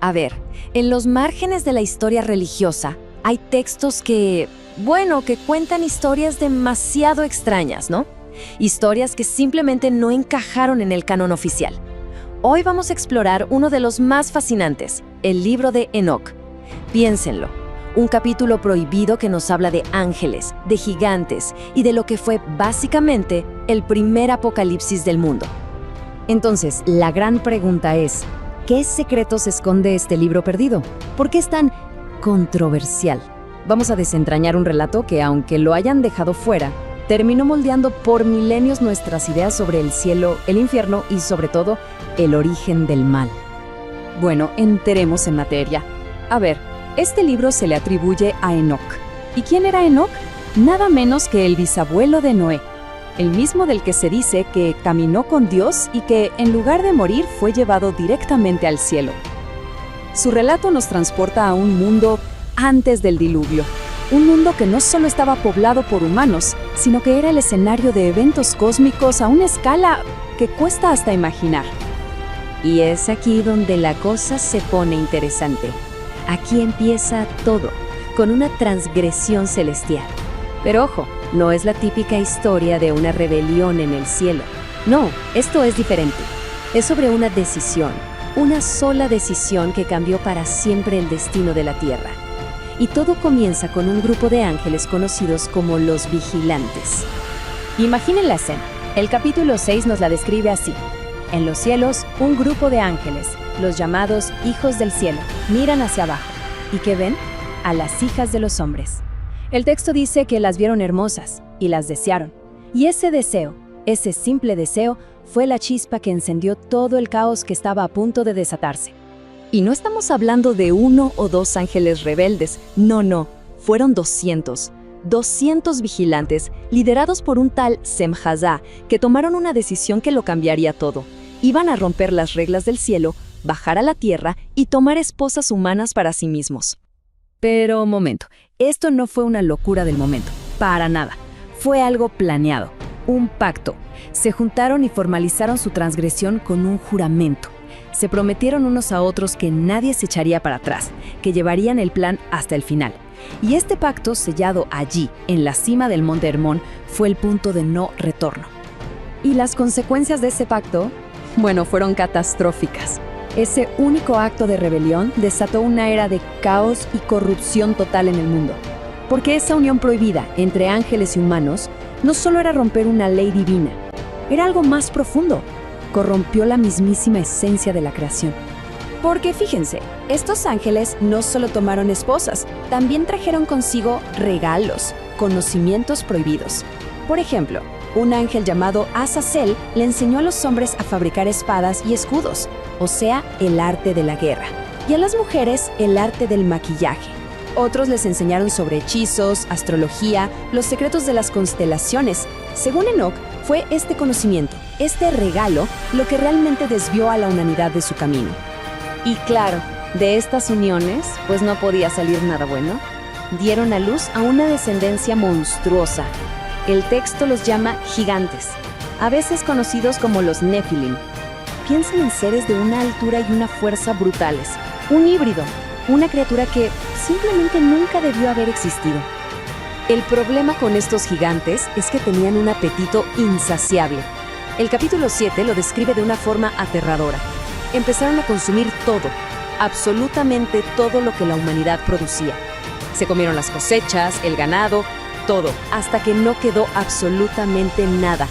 A ver, en los márgenes de la historia religiosa hay textos que cuentan historias demasiado extrañas, ¿no? Historias que simplemente no encajaron en el canon oficial. Hoy vamos a explorar uno de los más fascinantes, el libro de Enoc. Piénsenlo, un capítulo prohibido que nos habla de ángeles, de gigantes y de lo que fue básicamente el primer apocalipsis del mundo. Entonces, la gran pregunta es, ¿qué secretos esconde este libro perdido? ¿Por qué es tan controversial? Vamos a desentrañar un relato que, aunque lo hayan dejado fuera, terminó moldeando por milenios nuestras ideas sobre el cielo, el infierno y, sobre todo, el origen del mal. Bueno, entremos en materia. A ver, este libro se le atribuye a Enoc. ¿Y quién era Enoc? Nada menos que el bisabuelo de Noé, el mismo del que se dice que caminó con Dios y que, en lugar de morir, fue llevado directamente al cielo. Su relato nos transporta a un mundo antes del diluvio, un mundo que no solo estaba poblado por humanos, sino que era el escenario de eventos cósmicos a una escala que cuesta hasta imaginar. Y es aquí donde la cosa se pone interesante. Aquí empieza todo, con una transgresión celestial. Pero ojo, no es la típica historia de una rebelión en el cielo. No, esto es diferente. Es sobre una decisión, una sola decisión que cambió para siempre el destino de la tierra. Y todo comienza con un grupo de ángeles conocidos como los vigilantes. Imaginen la escena. El capítulo 6 nos la describe así. En los cielos, un grupo de ángeles, los llamados hijos del cielo, miran hacia abajo. ¿Y qué ven? A las hijas de los hombres. El texto dice que las vieron hermosas y las desearon. Y ese deseo, ese simple deseo, fue la chispa que encendió todo el caos que estaba a punto de desatarse. Y no estamos hablando de 1 o 2 ángeles rebeldes, no, fueron 200 vigilantes liderados por un tal Semhazá que tomaron una decisión que lo cambiaría todo. Iban a romper las reglas del cielo, bajar a la tierra y tomar esposas humanas para sí mismos. Pero momento, esto no fue una locura del momento, para nada. Fue algo planeado, un pacto. Se juntaron y formalizaron su transgresión con un juramento. Se prometieron unos a otros que nadie se echaría para atrás, que llevarían el plan hasta el final. Y este pacto, sellado allí, en la cima del Monte Hermón, fue el punto de no retorno. Y las consecuencias de ese pacto, fueron catastróficas. Ese único acto de rebelión desató una era de caos y corrupción total en el mundo. Porque esa unión prohibida entre ángeles y humanos no solo era romper una ley divina, era algo más profundo. Corrompió la mismísima esencia de la creación. Porque fíjense, estos ángeles no solo tomaron esposas, también trajeron consigo regalos, conocimientos prohibidos. Por ejemplo, un ángel llamado Azazel le enseñó a los hombres a fabricar espadas y escudos, o sea, el arte de la guerra, y a las mujeres el arte del maquillaje. Otros les enseñaron sobre hechizos, astrología, los secretos de las constelaciones. Según Enoc, fue este conocimiento, este regalo, lo que realmente desvió a la humanidad de su camino. Y claro, de estas uniones, pues no podía salir nada bueno. Dieron a luz a una descendencia monstruosa. El texto los llama gigantes, a veces conocidos como los Nephilim. Piensen en seres de una altura y una fuerza brutales, un híbrido, una criatura que simplemente nunca debió haber existido. El problema con estos gigantes es que tenían un apetito insaciable. El capítulo 7 lo describe de una forma aterradora. Empezaron a consumir todo, absolutamente todo lo que la humanidad producía. Se comieron las cosechas, el ganado, todo, hasta que no quedó absolutamente nada.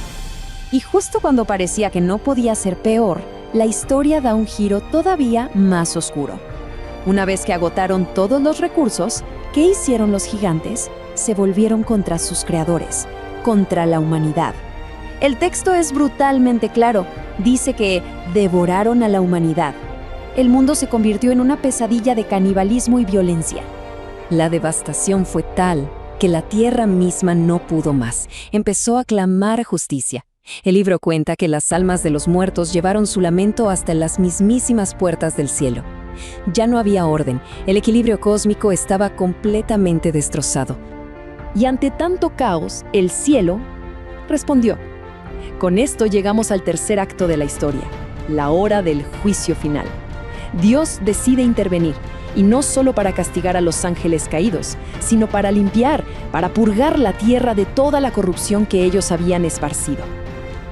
Y justo cuando parecía que no podía ser peor, la historia da un giro todavía más oscuro. Una vez que agotaron todos los recursos, ¿qué hicieron los gigantes? Se volvieron contra sus creadores, contra la humanidad. El texto es brutalmente claro. Dice que devoraron a la humanidad. El mundo se convirtió en una pesadilla de canibalismo y violencia. La devastación fue tal que la tierra misma no pudo más. Empezó a clamar justicia. El libro cuenta que las almas de los muertos llevaron su lamento hasta las mismísimas puertas del cielo. Ya no había orden. El equilibrio cósmico estaba completamente destrozado. Y ante tanto caos, el cielo respondió. Con esto llegamos al tercer acto de la historia, la hora del juicio final. Dios decide intervenir, y no solo para castigar a los ángeles caídos, sino para limpiar, para purgar la tierra de toda la corrupción que ellos habían esparcido.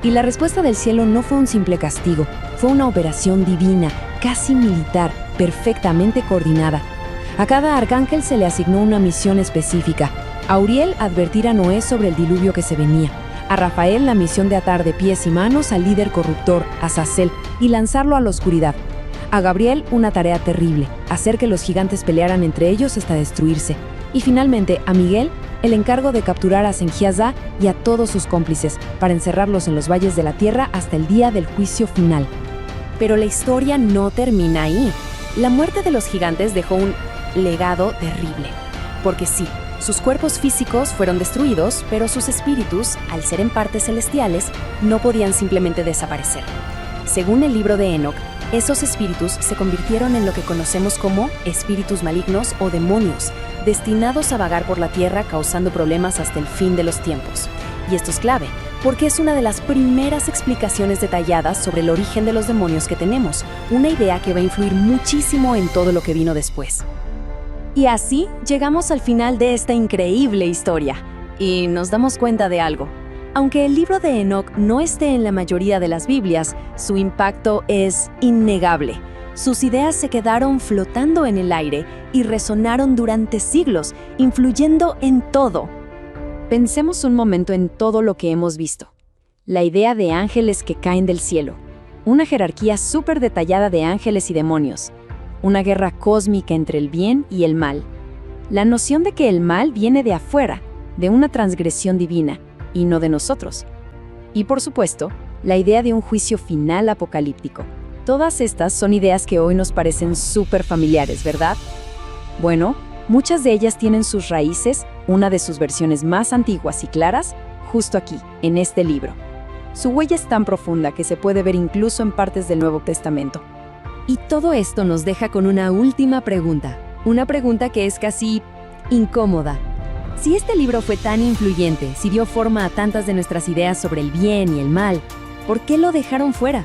Y la respuesta del cielo no fue un simple castigo, fue una operación divina, casi militar, perfectamente coordinada. A cada arcángel se le asignó una misión específica. A Uriel, advertir a Noé sobre el diluvio que se venía. A Rafael, la misión de atar de pies y manos al líder corruptor, Azazel, y lanzarlo a la oscuridad. A Gabriel, una tarea terrible, hacer que los gigantes pelearan entre ellos hasta destruirse. Y finalmente, a Miguel, el encargo de capturar a Sengiazá y a todos sus cómplices, para encerrarlos en los valles de la tierra hasta el día del juicio final. Pero la historia no termina ahí. La muerte de los gigantes dejó un legado terrible. Porque sí, sus cuerpos físicos fueron destruidos, pero sus espíritus, al ser en parte celestiales, no podían simplemente desaparecer. Según el libro de Enoc, esos espíritus se convirtieron en lo que conocemos como espíritus malignos o demonios, destinados a vagar por la tierra causando problemas hasta el fin de los tiempos. Y esto es clave, porque es una de las primeras explicaciones detalladas sobre el origen de los demonios que tenemos, una idea que va a influir muchísimo en todo lo que vino después. Y así llegamos al final de esta increíble historia, y nos damos cuenta de algo. Aunque el libro de Enoc no esté en la mayoría de las Biblias, su impacto es innegable. Sus ideas se quedaron flotando en el aire y resonaron durante siglos, influyendo en todo. Pensemos un momento en todo lo que hemos visto. La idea de ángeles que caen del cielo, una jerarquía súper detallada de ángeles y demonios, una guerra cósmica entre el bien y el mal, la noción de que el mal viene de afuera, de una transgresión divina, y no de nosotros. Y por supuesto, la idea de un juicio final apocalíptico. Todas estas son ideas que hoy nos parecen súper familiares, ¿verdad? Bueno, muchas de ellas tienen sus raíces, una de sus versiones más antiguas y claras, justo aquí, en este libro. Su huella es tan profunda que se puede ver incluso en partes del Nuevo Testamento. Y todo esto nos deja con una última pregunta, una pregunta que es casi incómoda. Si este libro fue tan influyente, si dio forma a tantas de nuestras ideas sobre el bien y el mal, ¿por qué lo dejaron fuera?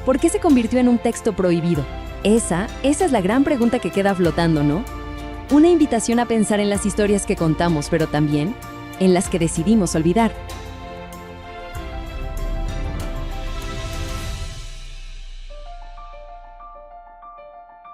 ¿Por qué se convirtió en un texto prohibido? Esa es la gran pregunta que queda flotando, ¿no? Una invitación a pensar en las historias que contamos, pero también en las que decidimos olvidar.